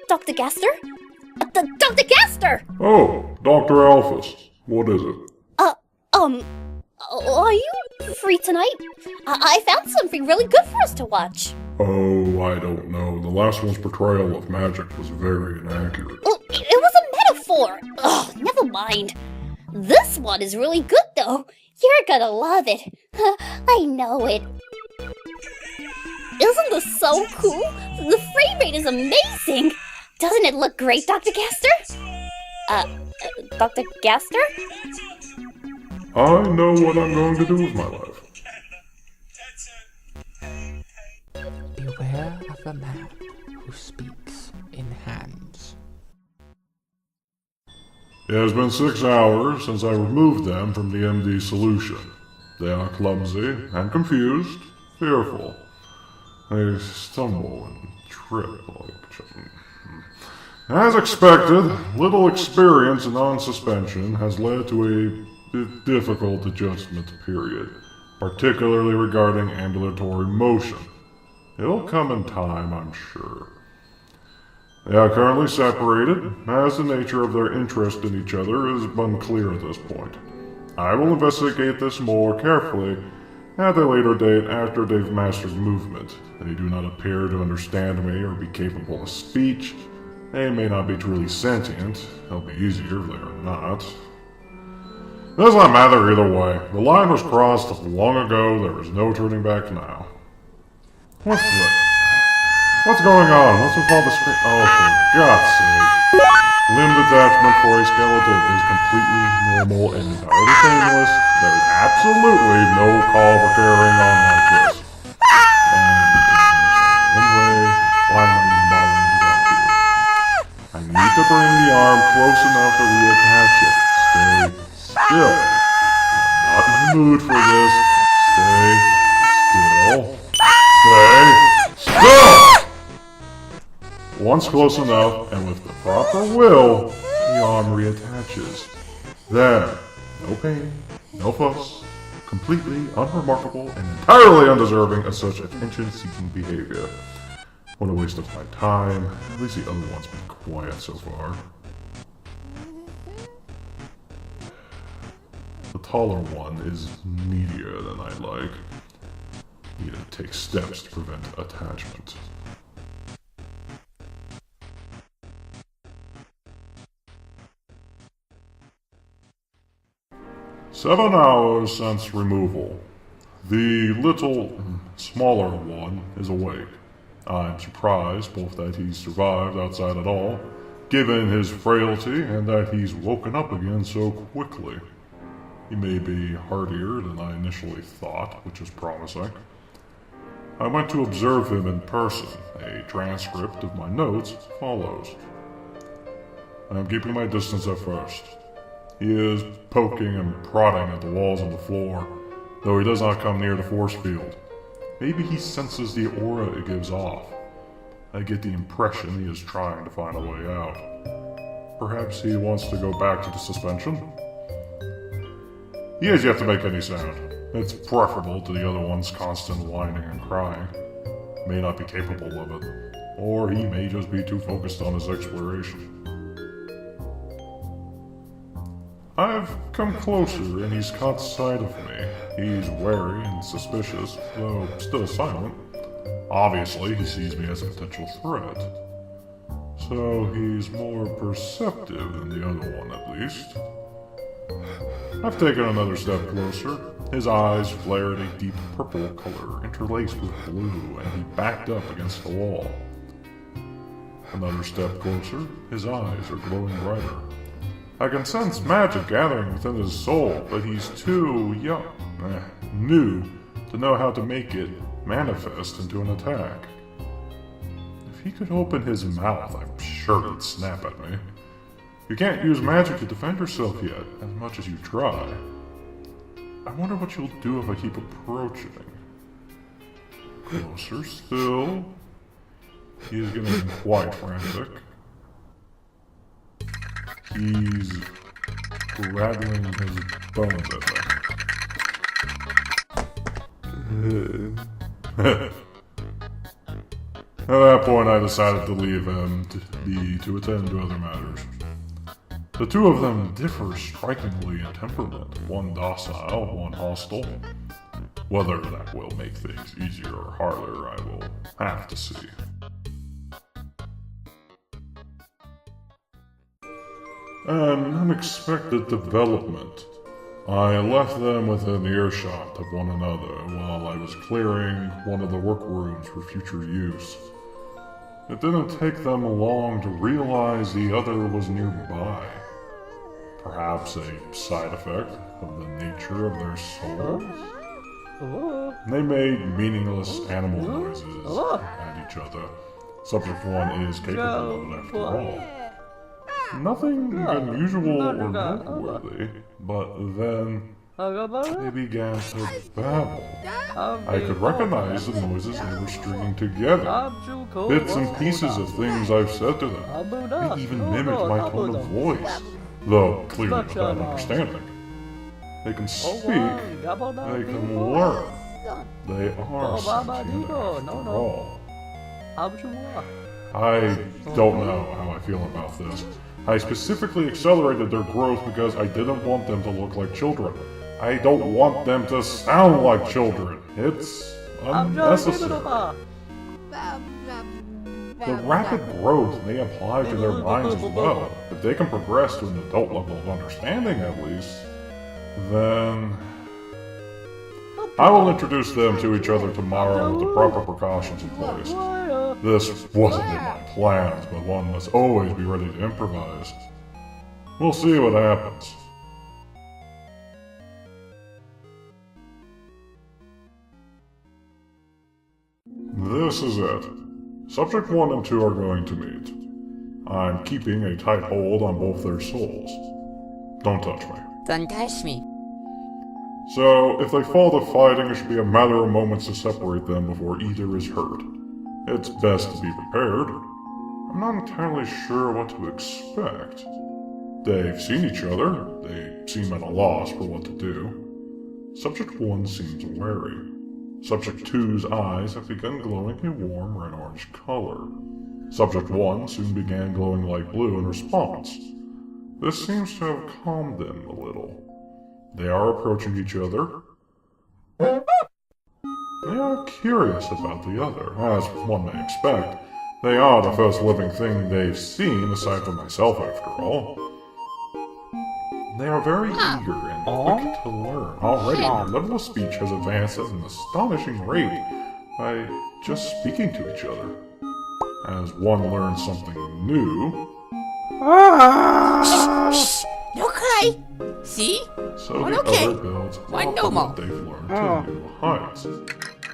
Dr. Gaster? Dr. Gaster! Oh, Dr. Alphys. What is it? Are you free tonight? I found something really good for us to watch. Oh, I don't know. The last one's portrayal of magic was very inaccurate. Oh, it was a metaphor. Ugh, never mind. This one is really good, though. You're gonna love it. I know it. Isn't this so cool? The frame rate is amazing. Doesn't it look great, Dr. Gaster? Dr. Gaster? I know what I'm going to do with my life. Beware of the man who speaks in hands. It has been 6 hours since I removed them from the MD solution. They are clumsy and confused, fearful. They stumble and trip like children. As expected, little experience in on-suspension has led to a difficult adjustment period, particularly regarding ambulatory motion. It'll come in time, I'm sure. They are currently separated, as the nature of their interest in each other is unclear at this point. I will investigate this more carefully at a later date after they've mastered movement. They do not appear to understand me or be capable of speech. They may not be truly sentient. It'll be easier if they are not. It does not matter either way. The line was crossed long ago. There is no turning back now. What's going on? What's with all the screen? Oh, for God's sake. Limb detachment for a skeleton is completely normal and entirely painless. There's absolutely no call for carrying on like this. Anyway, why am I even bothering to talk to you? I need to bring the arm close enough to reattach it. Stay still. I'm not in the mood for this. Stay still. Stay still! Once close enough, and with the proper will, the arm reattaches. There. No pain, no fuss, completely unremarkable and entirely undeserving of such attention-seeking behavior. What a waste of my time. At least the other one's been quiet so far. The taller one is needier than I'd like. Need to take steps to prevent attachment. "7 hours since removal. The little, smaller one is awake. I'm surprised both that he's survived outside at all, given his frailty, and that he's woken up again so quickly. He may be hardier than I initially thought, which is promising. I went to observe him in person. A transcript of my notes follows. I am keeping my distance at first. He is poking and prodding at the walls and the floor, though he does not come near the force field. Maybe he senses the aura it gives off. I get the impression he is trying to find a way out. Perhaps he wants to go back to the suspension? He has yet to make any sound. It's preferable to the other one's constant whining and crying. May not be capable of it, or he may just be too focused on his exploration. I've come closer and he's caught sight of me. He's wary and suspicious, though still silent. Obviously, he sees me as a potential threat. So he's more perceptive than the other one, at least. I've taken another step closer. His eyes flared a deep purple color interlaced with blue, and he backed up against the wall. Another step closer, his eyes are glowing brighter. I can sense magic gathering within his soul, but he's too new to know how to make it manifest into an attack. If he could open his mouth, I'm sure he'd snap at me. You can't use magic to defend yourself yet, as much as you try. I wonder what you'll do if I keep approaching. Closer still. He's getting quite frantic. He's rattling his bones at me. At that point, I decided to leave MD to attend to other matters. The two of them differ strikingly in temperament, one docile, one hostile. Whether that will make things easier or harder, I will have to see. An unexpected development. I left them within earshot of one another while I was clearing one of the workrooms for future use. It didn't take them long to realize the other was nearby. Perhaps a side effect of the nature of their souls? They made meaningless animal noises at each other. Subject 1 is capable of it after all. Nothing unusual or noteworthy, but then they began to babble. I could recognize the noises they were stringing together. Bits and pieces of things I've said to them. They even mimicked my tone of voice, though clearly without understanding. They can speak, they can learn. They are sentient after all. I don't know how I feel about this. I specifically accelerated their growth because I didn't want them to look like children. I don't want them to sound like children. It's unnecessary. The rapid growth may apply to their minds as well. If they can progress to an adult level of understanding at least, then I will introduce them to each other tomorrow with the proper precautions in place. This wasn't in my plans, but one must always be ready to improvise. We'll see what happens. This is it. Subject 1 and 2 are going to meet. I'm keeping a tight hold on both their souls. Don't touch me. Don't touch me. So, if they fall to fighting, it should be a matter of moments to separate them before either is hurt. It's best to be prepared. I'm not entirely sure what to expect. They've seen each other. They seem at a loss for what to do. Subject 1 seems wary. Subject 2's eyes have begun glowing a warm red-orange color. Subject 1 soon began glowing light blue in response. This seems to have calmed them a little. They are approaching each other. They are curious about the other, as one may expect. They are the first living thing they've seen, aside from myself, after all. They are very eager and quick to learn. Already, their level of speech has advanced at an astonishing rate by just speaking to each other. As one learns something new, Shh! No cry! See? so One the okay. other builds One upon normal. what they've learned to new heights.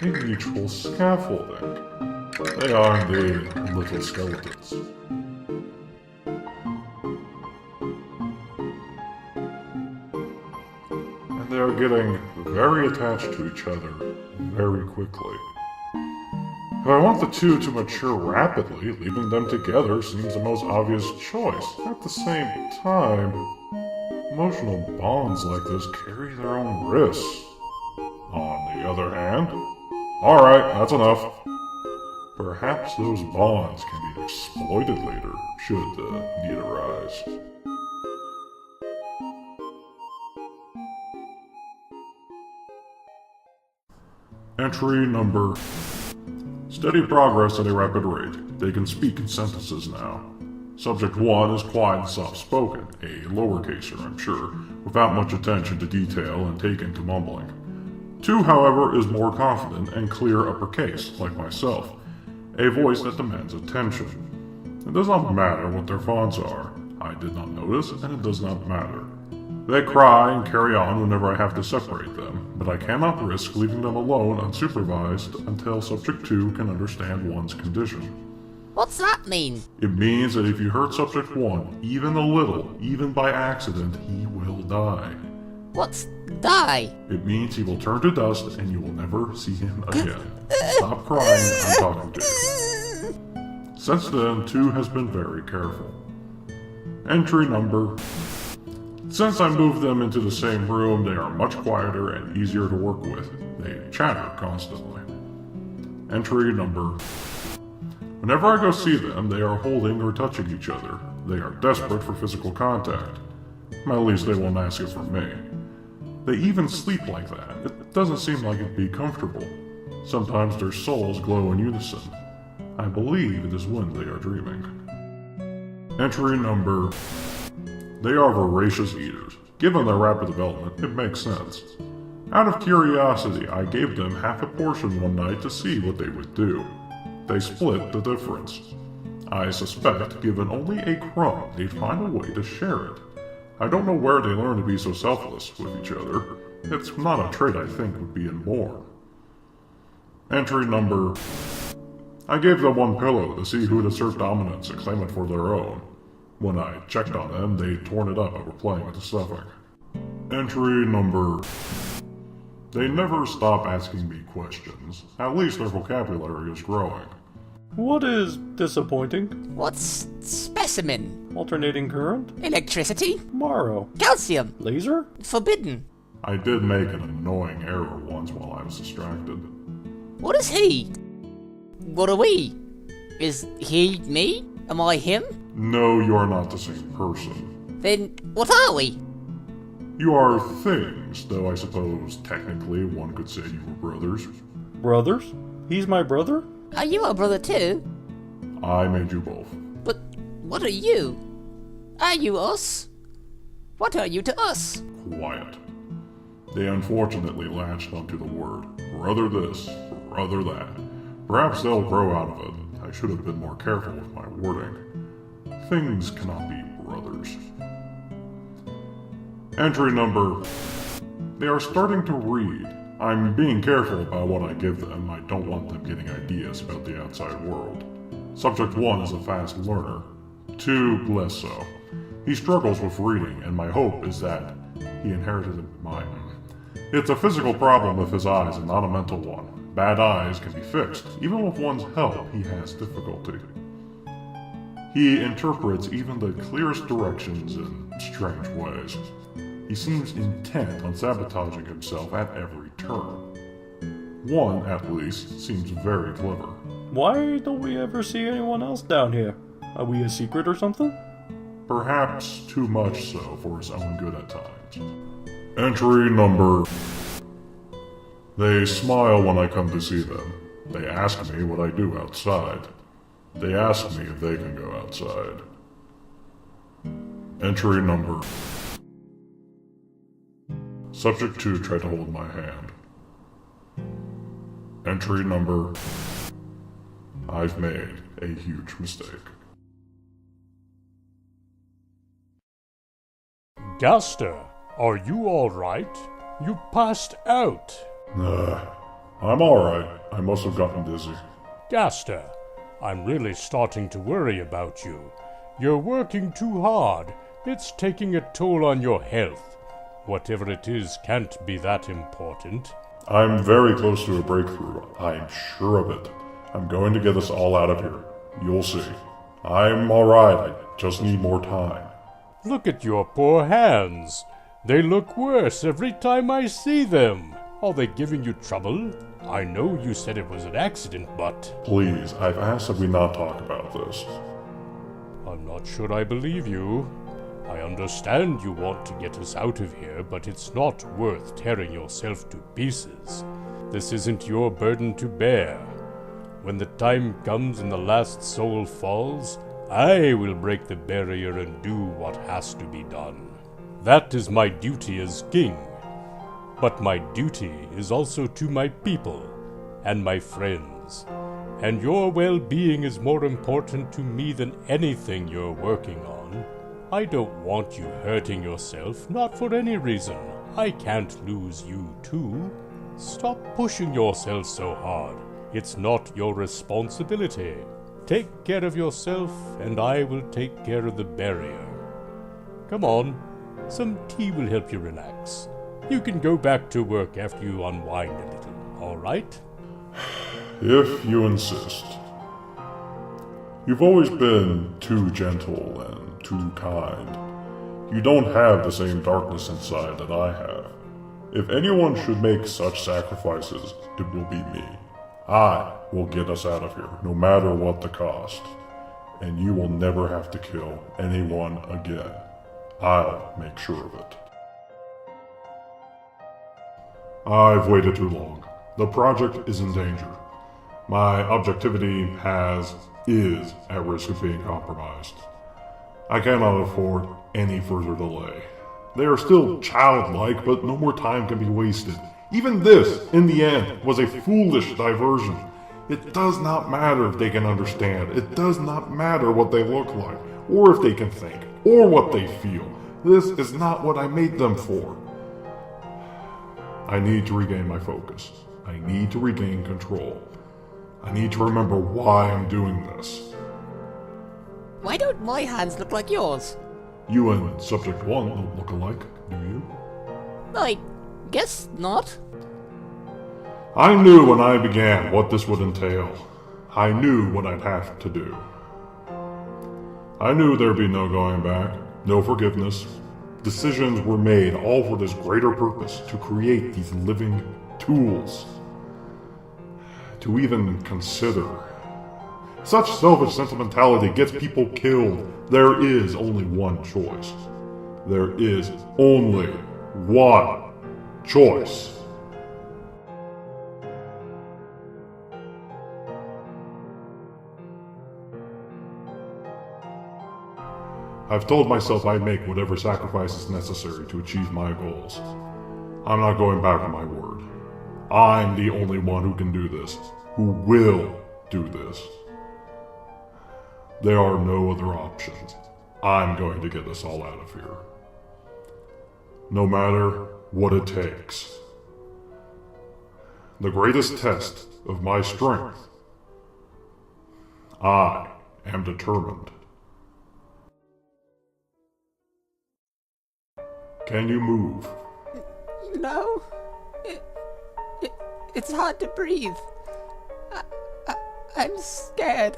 A mutual scaffolding. They are indeed little skeletons. And they are getting very attached to each other very quickly. If I want the two to mature rapidly, leaving them together seems the most obvious choice. At the same time, emotional bonds like this carry their own risks. On the other hand, alright, that's enough. Perhaps those bonds can be exploited later, should the need arise. Entry number... Steady progress at a rapid rate. They can speak in sentences now. Subject 1 is quiet and soft-spoken, a lowercaser, I'm sure, without much attention to detail and taken to mumbling. 2, however, is more confident and clear uppercase, like myself, a voice that demands attention. It does not matter what their fonts are. I did not notice, and it does not matter. They cry and carry on whenever I have to separate them, but I cannot risk leaving them alone unsupervised until Subject 2 can understand one's condition. What's that mean? It means that if you hurt Subject 1, even a little, even by accident, he will die. What's die? It means he will turn to dust and you will never see him again. Stop crying, I'm talking to you. Since then, 2 has been very careful. Entry number... Since I moved them into the same room, they are much quieter and easier to work with. They chatter constantly. Entry number... Whenever I go see them, they are holding or touching each other. They are desperate for physical contact. At least they won't ask it from me. They even sleep like that. It doesn't seem like it'd be comfortable. Sometimes their souls glow in unison. I believe it is when they are dreaming. Entry number... They are voracious eaters. Given their rapid development, it makes sense. Out of curiosity, I gave them half a portion one night to see what they would do. They split the difference. I suspect, given only a crumb, they'd find a way to share it. I don't know where they learn to be so selfless with each other. It's not a trait I think would be inborn. Entry number... I gave them one pillow to see who'd assert dominance and claim it for their own. When I checked on them, they'd torn it up and were playing with the stuffing. Entry number... They never stop asking me questions. At least their vocabulary is growing. What is disappointing? What's specimen? Alternating current? Electricity? Morrow? Calcium? Laser? Forbidden? I did make an annoying error once while I was distracted. What is he? What are we? Is he me? Am I him? No, you are not the same person. Then what are we? You are things, though I suppose technically one could say you were brothers. Brothers? He's my brother? Are you our brother too? I made you both. But what are you? Are you us? What are you to us? Quiet. They unfortunately latched onto the word brother this, brother that. Perhaps they'll grow out of it. I should have been more careful with my wording. Things cannot be brothers. Entry number... They are starting to read. I'm being careful about what I give them. I don't want them getting ideas about the outside world. Subject 1 is a fast learner. 2, less so. He struggles with reading, and my hope is that he inherited mine. It's a physical problem with his eyes and not a mental one. Bad eyes can be fixed. Even with one's help, he has difficulty. He interprets even the clearest directions in strange ways. He seems intent on sabotaging himself at every turn. One, at least, seems very clever. Why don't we ever see anyone else down here? Are we a secret or something? Perhaps too much so for his own good at times. Entry number... They smile when I come to see them. They ask me what I do outside. They ask me if they can go outside. Entry number... Subject 2 tried to hold my hand. Entry number... I've made a huge mistake. Gaster, are you alright? You passed out. I'm alright. I must have gotten dizzy. Gaster, I'm really starting to worry about you. You're working too hard. It's taking a toll on your health. Whatever it is can't be that important. I'm very close to a breakthrough. I'm sure of it. I'm going to get us all out of here. You'll see. I'm alright. I just need more time. Look at your poor hands. They look worse every time I see them. Are they giving you trouble? I know you said it was an accident, but... Please, I've asked that we not talk about this. I'm not sure I believe you. I understand you want to get us out of here, but it's not worth tearing yourself to pieces. This isn't your burden to bear. When the time comes and the last soul falls, I will break the barrier and do what has to be done. That is my duty as king. But my duty is also to my people and my friends. And your well-being is more important to me than anything you're working on. I don't want you hurting yourself, not for any reason. I can't lose you too. Stop pushing yourself so hard. It's not your responsibility. Take care of yourself, and I will take care of the barrier. Come on, some tea will help you relax. You can go back to work after you unwind a little, all right? If you insist. You've always been too gentle and too kind. You don't have the same darkness inside that I have. If anyone should make such sacrifices, it will be me. I will get us out of here, no matter what the cost. And you will never have to kill anyone again. I'll make sure of it. I've waited too long. The project is in danger. My objectivity is at risk of being compromised. I cannot afford any further delay. They are still childlike, but no more time can be wasted. Even this, in the end, was a foolish diversion. It does not matter if they can understand. It does not matter what they look like, or if they can think, or what they feel. This is not what I made them for. I need to regain my focus. I need to regain control. I need to remember why I'm doing this. Why don't my hands look like yours? You and Subject 1 don't look alike, do you? I guess not. I knew when I began what this would entail. I knew what I'd have to do. I knew there'd be no going back, no forgiveness. Decisions were made all for this greater purpose, to create these living tools. To even consider. Such selfish sentimentality gets people killed. There is only one choice. There is only one choice. I've told myself I'd make whatever sacrifices necessary to achieve my goals. I'm not going back on my word. I'm the only one who can do this, who will do this. There are no other options. I'm going to get us all out of here. No matter what it takes. The greatest test of my strength. I am determined. Can you move? No. It's hard to breathe. I'm scared.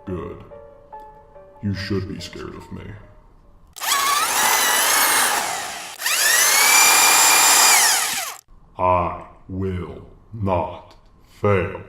Good. You should be scared of me. I will not fail.